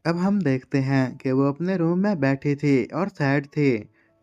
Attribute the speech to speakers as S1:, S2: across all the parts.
S1: अब हम देखते हैं कि वो अपने रूम में बैठी थी और सैड थी।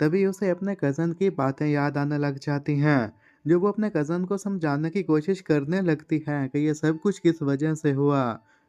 S1: तभी उसे अपने कज़न की बातें याद आने लग जाती हैं, जो वो अपने कज़न को समझाने की कोशिश करने लगती है कि ये सब कुछ किस वजह से हुआ।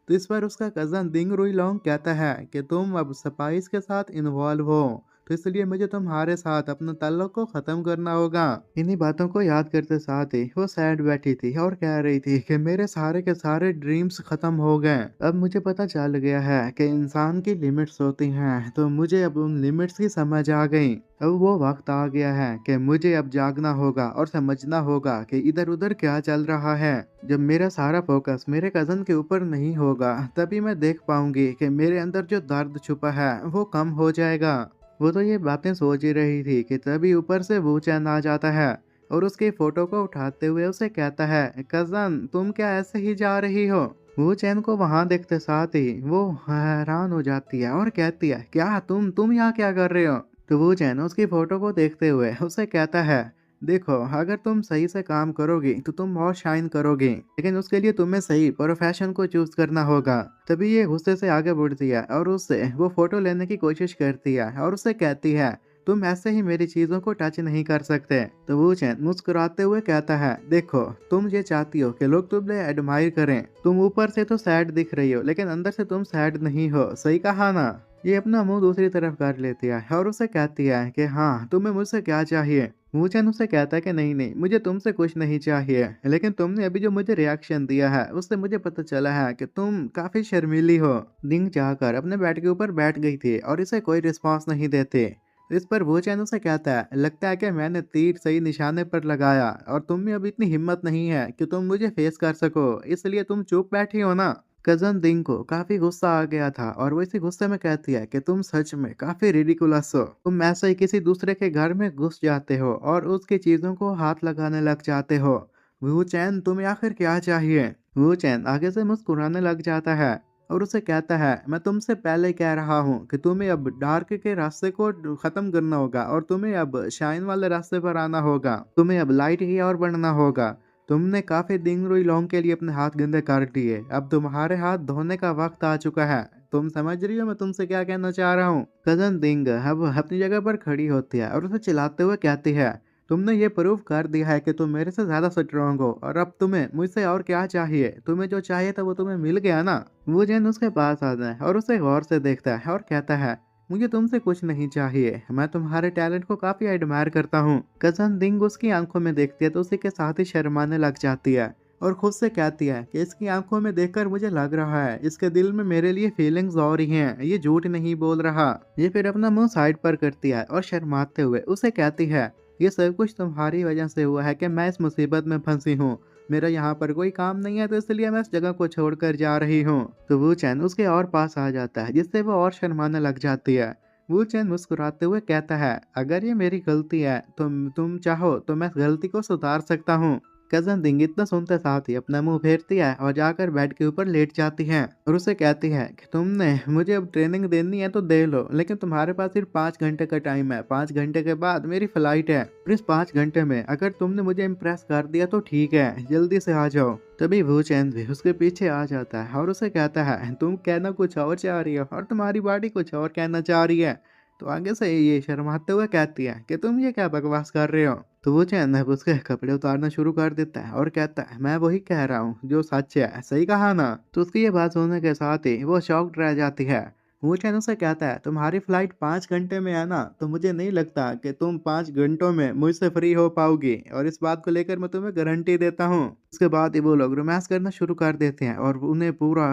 S1: तो इस पर उसका कज़न दिंग रुईलोंग कहता है कि तुम अब स्पाइस के साथ इन्वॉल्व हो, तो इसलिए मुझे तुम्हारे साथ अपना ताल्लुक को ख़त्म करना होगा। इन्हीं बातों को याद करते साथ ही वो सैड बैठी थी और कह रही थी कि मेरे सारे के सारे ड्रीम्स ख़त्म हो गए। अब मुझे पता चल गया है कि इंसान की लिमिट्स होती हैं, तो मुझे अब उन लिमिट्स की समझ आ गई। अब वो वक्त आ गया है कि मुझे अब जागना होगा और समझना होगा कि इधर उधर क्या चल रहा है। जब मेरा सारा फोकस मेरे कज़न के ऊपर नहीं होगा, तभी मैं देख पाऊंगी कि मेरे अंदर जो दर्द छुपा है वो कम हो जाएगा। वो तो ये बातें सोच ही रही थी कि तभी ऊपर से वो चैन आ जाता है और उसकी फोटो को उठाते हुए उसे कहता है, कज़न तुम क्या ऐसे ही जा रही हो? वो चैन को वहां देखते साथ ही वो हैरान हो जाती है और कहती है, क्या तुम यहाँ क्या कर रहे हो? तो वो चैन उसकी फोटो को देखते हुए उसे कहता है, देखो अगर तुम सही से काम करोगी तो तुम बहुत शाइन करोगी, लेकिन उसके लिए तुम्हें सही प्रोफेशन को चूज करना होगा। तभी ये गुस्से से आगे बढ़ती है और उससे वो फोटो लेने की कोशिश करती है और उससे कहती है, तुम ऐसे ही मेरी चीजों को टच नहीं कर सकते। तो वो चैन मुस्कुराते हुए कहता है, देखो तुम ये चाहती हो कि लोग तुम्हें एडमायर करें, तुम ऊपर से तो सैड दिख रही हो लेकिन अंदर से तुम सैड नहीं हो, सही कहा ना? ये अपना मुंह दूसरी तरफ कर लेती है और उसे कहती है कि हाँ तुम्हें मुझसे क्या चाहिए? वूचन उससे कहता है कि नहीं नहीं, मुझे तुमसे कुछ नहीं चाहिए, लेकिन तुमने अभी जो मुझे रिएक्शन दिया है उससे मुझे पता चला है कि तुम काफी शर्मीली हो। दिंग जाकर अपने बेड के ऊपर बैठ गई थी और इसे कोई रिस्पॉन्स नहीं देते। इस पर वूचन उसे कहता है, लगता है कि मैंने तीर सही निशाने पर लगाया और तुम में अब इतनी हिम्मत नहीं है कि तुम मुझे फेस कर सको, इसलिए तुम चुप बैठी हो ना? कजन दिंग को काफी गुस्सा आ गया था और वो इसी गुस्से में कहती है कि तुम सच में काफी रिडिकुलस हो, तुम ऐसे ही किसी दूसरे के घर में घुस जाते हो और उसकी चीजों को हाथ लगाने लग जाते हो। वो चैन तुम्हें आखिर क्या चाहिए? वो चैन आगे से मुस्कुराने लग जाता है और उसे कहता है, मैं तुमसे पहले कह रहा हूँ कि तुम्हें अब डार्क के रास्ते को खत्म करना होगा और तुम्हें अब शाइन वाले रास्ते पर आना होगा, तुम्हें अब लाइट की ओर बढ़ना होगा। तुमने काफी दिन रुई लॉन्ग के लिए अपने हाथ गंदे कर दिए, अब तुम्हारे हाथ धोने का वक्त आ चुका है। तुम समझ रही हो मैं तुमसे क्या कहना चाह रहा हूँ? कजन दिंग अब अपनी जगह पर खड़ी होती है और उसे चिल्लाते हुए कहती है, तुमने ये प्रूव कर दिया है कि तुम मेरे से ज्यादा स्ट्रांग हो और अब तुम्हें मुझसे और क्या चाहिए? तुम्हें जो चाहिए था वो तुम्हें मिल गया ना? वो जैन उसके पास आता है और उसे गौर से देखता है और कहता है, मुझे तुमसे कुछ नहीं चाहिए, मैं तुम्हारे टैलेंट को काफी एडमायर करता हूँ। कजन दिंग उसकी आंखों में देखती है तो उसी के साथ ही शर्माने लग जाती है और खुद से कहती है कि इसकी आंखों में देखकर मुझे लग रहा है इसके दिल में मेरे लिए फीलिंग्स और ही हैं, ये झूठ नहीं बोल रहा। ये फिर अपना मुंह साइड पर करती है और शर्माते हुए उसे कहती है, ये सब कुछ तुम्हारी वजह से हुआ है कि मैं इस मुसीबत में फंसी हूँ। मेरा यहाँ पर कोई काम नहीं है तो इसलिए मैं इस जगह को छोड़कर जा रही हूँ। तो वो चैन उसके और पास आ जाता है जिससे वो और शर्माने लग जाती है। वो चैन मुस्कुराते हुए कहता है, अगर ये मेरी गलती है तो तुम चाहो तो मैं इस गलती को सुधार सकता हूँ। कजन दिंग इतना सुनते साथ ही अपना मुंह फेरती है और जाकर बेड के ऊपर लेट जाती है और उसे कहती है कि तुमने मुझे अब ट्रेनिंग देनी है तो दे लो, लेकिन तुम्हारे पास सिर्फ 5 घंटे का टाइम है, 5 घंटे के बाद मेरी फ्लाइट है और इस 5 घंटे में अगर तुमने मुझे इम्प्रेस कर दिया तो ठीक है, जल्दी से आ जाओ। तभी वो चैन भी उसके पीछे आ जाता है और उसे कहता है, तुम कहना कुछ और चाह रही हो और तुम्हारी बॉडी कुछ और कहना चाह रही है। तो आगे से ये शर्माते हुए कहती है कि तुम ये क्या बकवास कर रहे हो? तो वो चैन अब उसके कपड़े उतारना शुरू कर देता है और कहता है, मैं वही कह रहा हूँ जो सच है, सही कहा ना? तो उसकी ये बात सुनने के साथ ही वो शॉक्ड रह जाती है। वो चैन उसे कहता है, तुम्हारी फ्लाइट 5 घंटे में है ना, तो मुझे नहीं लगता कि तुम 5 घंटों में मुझसे फ्री हो पाओगी और इस बात को लेकर मैं तुम्हें गारंटी देता हूँ। उसके बाद ही वो लोग रोमांस करना शुरू कर देते हैं और उन्हें पूरा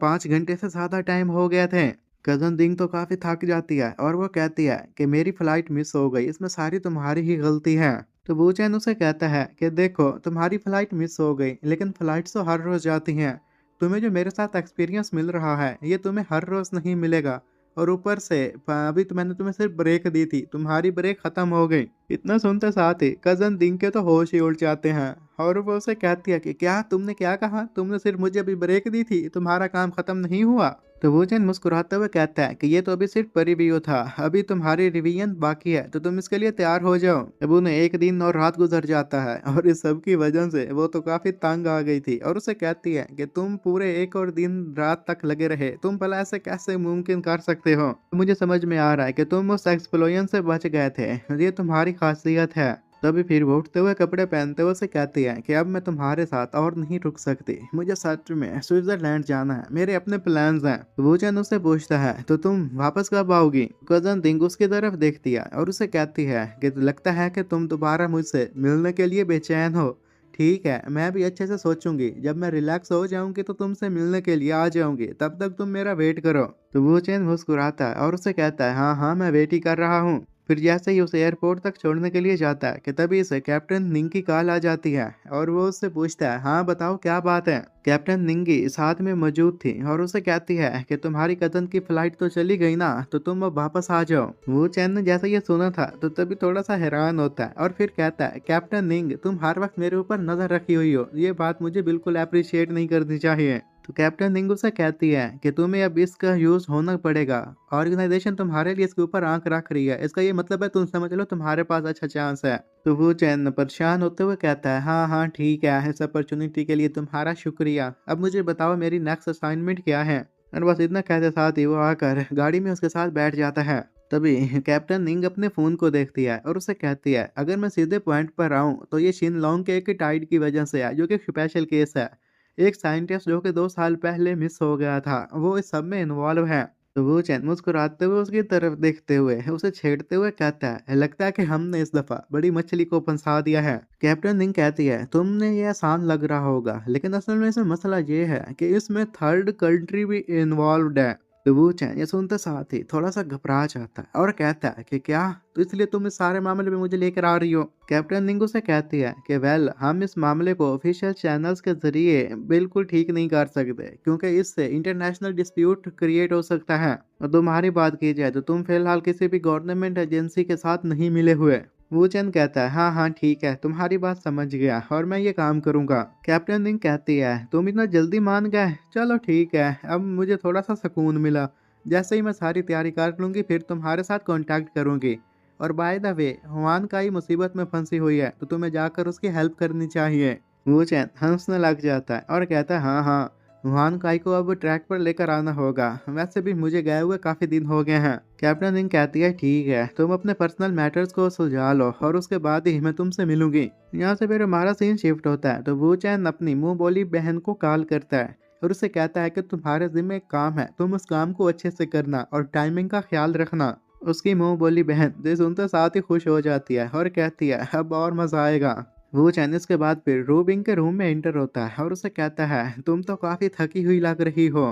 S1: 5 घंटे से ज्यादा टाइम हो गए थे। कजन दिंग तो काफी थक जाती है और वो कहती है कि मेरी फ्लाइट मिस हो गई, इसमें सारी तुम्हारी ही गलती है। तो वो चैन उसे कहता है कि देखो तुम्हारी फ्लाइट मिस हो गई लेकिन फ्लाइट्स तो हर रोज जाती हैं, तुम्हें जो मेरे साथ एक्सपीरियंस मिल रहा है ये तुम्हें हर रोज नहीं मिलेगा। और ऊपर से अभी तो मैंने तुम्हें सिर्फ ब्रेक दी थी, तुम्हारी ब्रेक खत्म हो गई। इतना सुनते साथ ही कजन दिंग के तो होश ही उड़ जाते हैं और वो उसे कहती है कि क्या तुमने क्या कहा? तुमने सिर्फ मुझे अभी ब्रेक दी थी, तुम्हारा काम खत्म नहीं हुआ? तो वूचेन मुस्कुराते हुए कहता है कि ये तो अभी सिर्फ प्रीव्यू था, अभी तुम्हारी रिवीजन बाकी है, तो तुम इसके लिए तैयार हो जाओ। अब उन्हें एक दिन और रात गुजर जाता है और इस सब की वजह से वो तो काफी तंग आ गई थी और उसे कहती है कि तुम पूरे एक और दिन रात तक लगे रहे, तुम भला ऐसे कैसे मुमकिन कर सकते हो? मुझे समझ में आ रहा है कि तुम उस एक्सप्लोजन से बच गए थे, ये तुम्हारी खासियत है। तभी फिर वो उठते हुए कपड़े पहनते हुए उसे कहती है कि अब मैं तुम्हारे साथ और नहीं रुक सकती, मुझे सच में स्विट्जरलैंड जाना है, मेरे अपने प्लान्स हैं। वूचेन उससे पूछता है तो तुम वापस कब आओगी? कजन दिंग उसकी तरफ देखती है और उसे कहती है कि लगता है कि तुम दोबारा मुझसे मिलने के लिए बेचैन हो। ठीक है, मैं भी अच्छे से सोचूंगी, जब मैं रिलैक्स हो जाऊंगी तो तुमसे मिलने के लिए आ जाऊंगी, तब तक तुम मेरा वेट करो। तो वूचेन मुस्कुराता है और उसे कहता है हाँ हाँ, मैं वेट ही कर रहा हूँ। फिर जैसे ही उसे एयरपोर्ट तक छोड़ने के लिए जाता है कि तभी इसे कैप्टन निंग की कॉल आ जाती है और वो उससे पूछता है हाँ बताओ क्या बात है। कैप्टन निंगी साथ में मौजूद थी और उसे कहती है कि तुम्हारी कजन की फ्लाइट तो चली गई ना, तो तुम अब वापस आ जाओ। वो चैन ने जैसे ये सुना था तो तभी थोड़ा सा हैरान होता है और फिर कहता है कैप्टन निंग, तुम हर वक्त मेरे ऊपर नजर रखी हुई हो, ये बात मुझे बिल्कुल अप्रिशिएट नहीं करनी चाहिए। तो कैप्टन निंगू से कहती है कि तुम्हें अब इसका यूज होना पड़ेगा, ऑर्गेनाइजेशन तुम्हारे लिए इसके ऊपर आंख रख रही है, इसका ये मतलब है तुम समझ लो तुम्हारे पास अच्छा चांस है। तो वो चैन परेशान होते हुए कहता है हाँ हाँ ठीक है, इस अपॉर्चुनिटी के लिए तुम्हारा शुक्रिया, अब मुझे बताओ मेरी नेक्स्ट असाइनमेंट क्या है? और बस इतना कहते साथ ही वो आकर गाड़ी में उसके साथ बैठ जाता है। तभी कैप्टन निंग अपने फोन को देखती है और उसे कहती है अगर मैं सीधे पॉइंट पर आऊं तो ये शिन लॉन्ग के एक टाइड की वजह से है, जो कि स्पेशल केस है। एक साइंटिस्ट जो कि 2 साल पहले मिस हो गया था, वो इस सब में इन्वॉल्व है। तो वो चैन मुस्कुराते हुए उसकी तरफ देखते हुए उसे छेड़ते हुए कहता है लगता है कि हमने इस दफा बड़ी मछली को फंसा दिया है। कैप्टन निंग कहती है तुमने ये आसान लग रहा होगा, लेकिन असल में इसमें मसला ये है कि इसमें थर्ड कंट्री भी इन्वॉल्व है। तो वो चैन ये सुनते साथ ही थोड़ा सा घबरा जाता है और कहता है कि क्या, तो इसलिए तुम इस सारे मामले में मुझे लेकर आ रही हो? कैप्टन निंगू से कहती है कि वेल, हम इस मामले को ऑफिशियल चैनल्स के जरिए बिल्कुल ठीक नहीं कर सकते, क्योंकि इससे इंटरनेशनल डिस्प्यूट क्रिएट हो सकता है। और तुम्हारी बात की जाए तो तुम फिलहाल किसी भी गवर्नमेंट एजेंसी के साथ नहीं मिले हुए। वूचेन कहता है हाँ हाँ ठीक है, तुम्हारी बात समझ गया और मैं ये काम करूंगा। कैप्टन निंग कहती है तुम इतना जल्दी मान गए, चलो ठीक है, अब मुझे थोड़ा सा सुकून मिला। जैसे ही मैं सारी तैयारी कर लूंगी फिर तुम्हारे साथ कांटेक्ट करूंगी। और बाय द वे, हुआन का ही मुसीबत में फंसी हुई है, तो तुम्हें जाकर उसकी हेल्प करनी चाहिए। वूचेन हंसने लग जाता है और कहता है हाँ हाँ, वुहान काई को अब ट्रैक पर लेकर आना होगा, वैसे भी मुझे गए हुए काफी दिन हो गए हैं। कैप्टन निंग कहती है ठीक है, तुम अपने पर्सनल मैटर्स को सुलझा लो और उसके बाद ही मैं तुमसे मिलूंगी। यहाँ से फिर हमारा सीन शिफ्ट होता है तो वो चैन अपनी मुंह बोली बहन को कॉल करता है और उसे कहता है कि तुम्हारे जिम्मे एक काम है, तुम उस काम को अच्छे से करना और टाइमिंग का ख्याल रखना। उसकी मुंह बोली बहन ये सुनते साथ ही खुश हो जाती है और कहती है अब और मजा आएगा। वो चाइनीज के बाद फिर रूबिंग के रूम में एंटर होता है और उसे कहता है तुम तो काफी थकी हुई लग रही हो।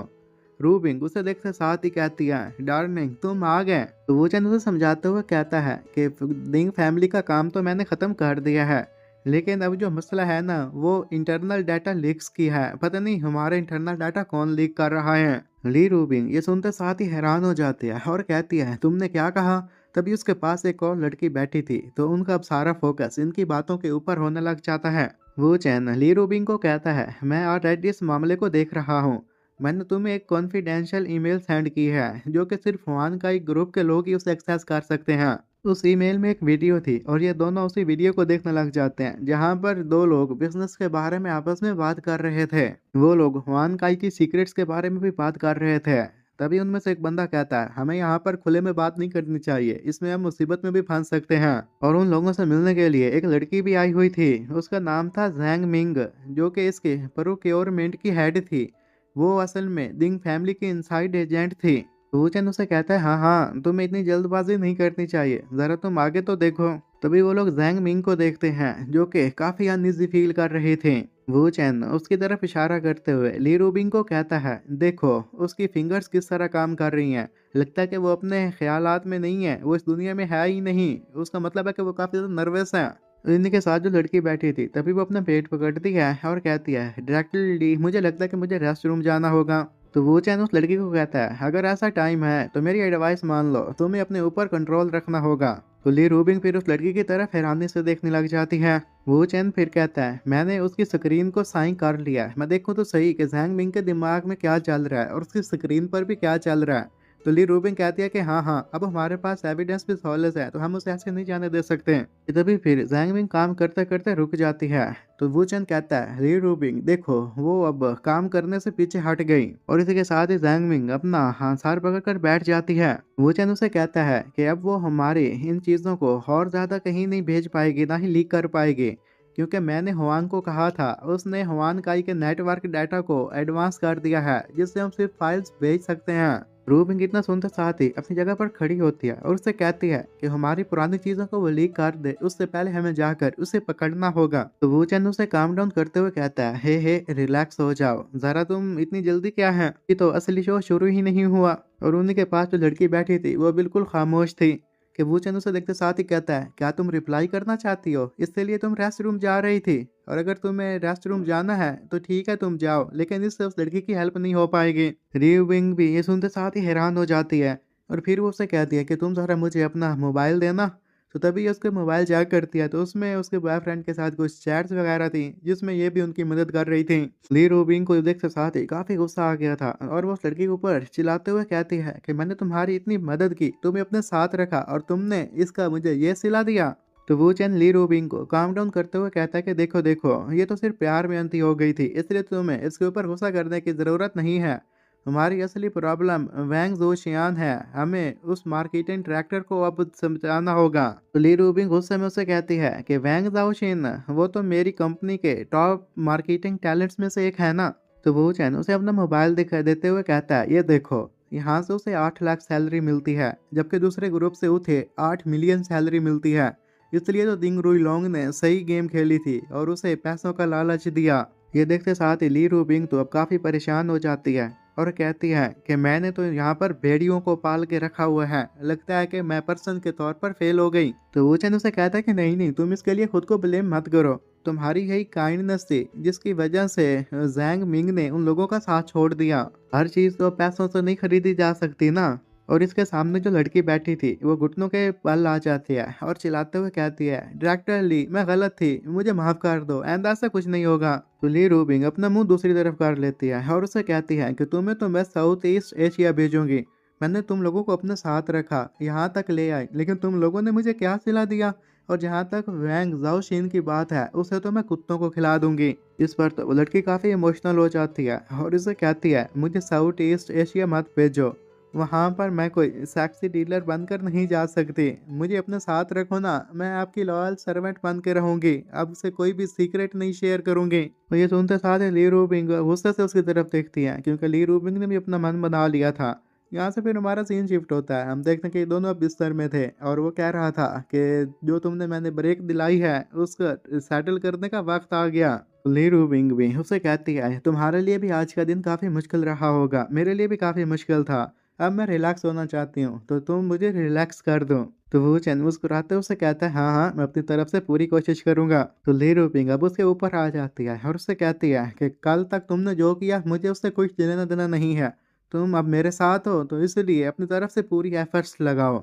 S1: रूबिंग उसे देखते साथ ही कहती है डार्लिंग तुम आ गए। तो वो चैन उसे समझाते हुए कहता है कि डिंग फैमिली का काम तो मैंने खत्म कर दिया है, लेकिन अब जो मसला है ना वो इंटरनल डाटा लीक्स की है, पता नहीं हमारे इंटरनल डाटा कौन लीक कर रहा है। ली रूबिंग ये सुनते साथ ही हैरान हो जाती है और कहती है तुमने क्या कहा? तभी उसके पास एक और लड़की बैठी थी तो उनका अब सारा फोकस इनकी बातों के ऊपर होने लग जाता है। वो चैन ली रूबिंग को कहता है मैं ऑलरेडी इस मामले को देख रहा हूँ, मैंने तुम्हें एक कॉन्फिडेंशियल ईमेल सेंड की है जो कि सिर्फ वन का एक ग्रुप के लोग ही उसे एक्सेस कर सकते हैं। उस ईमेल में एक वीडियो थी और ये दोनों उसी वीडियो को देखने लग जाते हैं जहां पर दो लोग बिजनेस के बारे में आपस में बात कर रहे थे। वो लोग हुआन काई की सीक्रेट्स के बारे में भी बात कर रहे थे। तभी उनमें से एक बंदा कहता है हमें यहाँ पर खुले में बात नहीं करनी चाहिए, इसमें हम मुसीबत में भी फंस सकते हैं। और उन लोगों से मिलने के लिए एक लड़की भी आई हुई थी, उसका नाम था जैंग मिंग, जो कि इसके प्रोक्योरमेंट की हेड थी। वो असल में दिंग फैमिली की इनसाइड एजेंट थी। वूचेन उसे कहता है हाँ हाँ, तुम्हें इतनी जल्दबाजी नहीं करनी चाहिए, जरा तुम आगे तो देखो। तभी वो लोग जैंग मिंग को देखते हैं जो कि काफी अनइजी फील कर रहे थे। वूचेन उसकी तरफ इशारा करते हुए ली रूबिंग को कहता है देखो उसकी फिंगर्स किस तरह काम कर रही हैं, लगता है कि वो अपने ख्यालात में नहीं है, वो इस दुनिया में है ही नहीं, उसका मतलब है कि वो काफी ज्यादा नर्वस है। इन्हीं के साथ जो लड़की बैठी थी तभी वो अपना पेट पकड़ती है और कहती है डायरेक्टर डी, मुझे लगता है कि मुझे रेस्ट रूम जाना होगा। तो वो चैन उस लड़की को कहता है अगर ऐसा टाइम है तो मेरी एडवाइस मान लो, तुम्हें अपने ऊपर कंट्रोल रखना होगा। तो ली रूबिंग फिर उस लड़की की तरफ हैरानी से देखने लग जाती है। वो चैन फिर कहता है, मैंने उसकी स्क्रीन को साइन कर लिया है, मैं देखूं तो सही कि जैंग मिंग के दिमाग में क्या चल रहा है और उसकी स्क्रीन पर भी क्या चल रहा है। तो ली रूबिंग कहती है कि हाँ हाँ, अब हमारे पास एविडेंस भी सॉलिड है, तो हम उसे ऐसे नहीं जाने दे सकते हैं। तभी फिर जैंग मिंग काम करते करते रुक जाती है। तो वो चंद कहता है, ली रूबिंग देखो, वो अब काम करने से पीछे हट गई और इसी के साथ ही जैंग मिंग अपना हाथ पकड़कर बैठ जाती है। वो चंद उसे कहता है कि अब वो हमारे इन चीजों को और ज्यादा कहीं नहीं भेज पाएगी, ना ही लीक कर पाएगी, क्योंकि मैंने हुआंग को कहा था, उसने हुआन काई के नेटवर्क डाटा को एडवांस कर दिया है, जिससे हम सिर्फ फाइल्स भेज सकते हैं। रूबिंग इतना सुनते साथ ही अपनी जगह पर खड़ी होती है और उससे कहती है कि हमारी पुरानी चीजों को वो लीक कर दे, उससे पहले हमें जाकर उसे पकड़ना होगा। तो वो चंद उसे काम डाउन करते हुए कहता है, हे रिलैक्स हो जाओ जरा, तुम इतनी जल्दी क्या है, ये तो असली शो शुरू ही नहीं हुआ। और उन्हीं के पास जो लड़की बैठी थी वो बिल्कुल खामोश थी। कि वो चंद उसे देखते साथ ही कहता है, क्या तुम रिप्लाई करना चाहती हो, इसके लिए तुम रेस्ट रूम जा रही थी, और अगर तुम्हें रेस्ट रूम जाना है तो ठीक है तुम जाओ, लेकिन इससे उस लड़की की हेल्प नहीं हो पाएगी। रिव विंग भी ये सुनते साथ ही हैरान हो जाती है और फिर वो उससे कहती है कि तुम जरा मुझे अपना मोबाइल देना। तो तभी ये उसके मोबाइल चेक करती है, तो उसमें उसके बॉयफ्रेंड के साथ कुछ चैट्स वगैरह थी, जिसमें ये भी उनकी मदद कर रही थी। ली रूबिंग को देखते साथ ही काफी गुस्सा आ गया था और वो उस लड़की के ऊपर चिल्लाते हुए कहती है कि मैंने तुम्हारी इतनी मदद की, तुम्हें अपने साथ रखा, और तुमने इसका मुझे ये सिला दिया। तो वो चैन ली रूबिंग को काम डाउन करते हुए कहता है कि देखो देखो, ये तो सिर्फ प्यार में अंती हो गई थी, इसलिए तुम्हें इसके ऊपर गुस्सा करने की जरूरत नहीं है। हमारी असली प्रॉब्लम वैंग जोशियान है, हमें उस मार्केटिंग डायरेक्टर को अब समझाना होगा। तो ली रूबिंग गुस्से में उसे कहती है कि वैंग जोशिन, वो तो मेरी कंपनी के टॉप मार्केटिंग टैलेंट्स में से एक है ना। तो वो चैन उसे अपना मोबाइल दिखा देते हुए कहता है, ये देखो, यहाँ से उसे 8 लाख सैलरी मिलती है, जबकि दूसरे ग्रुप से उसे 8 मिलियन सैलरी मिलती है। इसलिए तो दिंग रुई लोंग ने सही गेम खेली थी और उसे पैसों का लालच दिया। ये देखते साथ ही ली रूबिंग तो अब काफी परेशान हो जाती है और कहती है कि मैंने तो यहाँ पर भेड़ियों को पाल के रखा हुआ है, लगता है कि मैं पर्सन के तौर पर फेल हो गई। तो वो चंद उसे कहता है कि नहीं नहीं, तुम इसके लिए खुद को ब्लेम मत करो, तुम्हारी यही काइंडनेस थी जिसकी वजह से जैंग मिंग ने उन लोगों का साथ छोड़ दिया। हर चीज तो पैसों से नहीं खरीदी जा सकती ना। और इसके सामने जो लड़की बैठी थी वो घुटनों के बल आ जाती है और चिल्लाते हुए कहती है, डायरेक्टर ली, मैं गलत थी, मुझे माफ कर दो, आइंदा से कुछ नहीं होगा। तो ली रूबिंग अपना मुंह दूसरी तरफ कर लेती है और उसे कहती है कि तुम्हें तो मैं साउथ ईस्ट एशिया भेजूंगी, मैंने तुम लोगों को अपने साथ रखा, यहाँ तक ले आई, लेकिन तुम लोगों ने मुझे क्या सिला दिया। और जहाँ तक वैंग जाओशिन की बात है, उसे तो मैं कुत्तों को खिला दूंगी। इस पर तो वो लड़की काफी इमोशनल हो जाती है और उसे कहती है, मुझे साउथ ईस्ट एशिया मत भेजो, वहां पर मैं कोई सेक्सी डीलर बनकर नहीं जा सकती, मुझे अपने साथ रखो ना, मैं आपकी लॉयल सर्वेंट बन के रहूंगी, अब से कोई भी सीक्रेट नहीं शेयर करूंगी। तो ये सुनते साथ ही ली रूबिंग गुस्से से उसकी तरफ देखती है, क्योंकि ली रूबिंग ने भी अपना मन बना लिया था। यहाँ से फिर हमारा सीन शिफ्ट होता है, हम देखते हैं कि दोनों अब बिस्तर में थे और वो कह रहा था कि जो तुमने मैंने ब्रेक दिलाई है उसका सेटल करने का वक्त आ गया। ली रूबिंग भी उसे कहती है, तुम्हारे लिए भी आज का दिन काफी मुश्किल रहा होगा, मेरे लिए भी काफी मुश्किल था, अब मैं रिलैक्स होना चाहती हूँ, तो तुम मुझे रिलैक्स कर दो। तो वो चैन मुस्कुराते उसे कहता है, हाँ हाँ, मैं अपनी तरफ से पूरी कोशिश करूंगा। तो ली रूपिंग अब उसके ऊपर आ जाती है और उससे कहती है कि कल तक तुमने जो किया मुझे उससे कुछ लेना देना नहीं है, तुम अब मेरे साथ हो, तो इसलिए अपनी तरफ से पूरी एफर्ट्स लगाओ।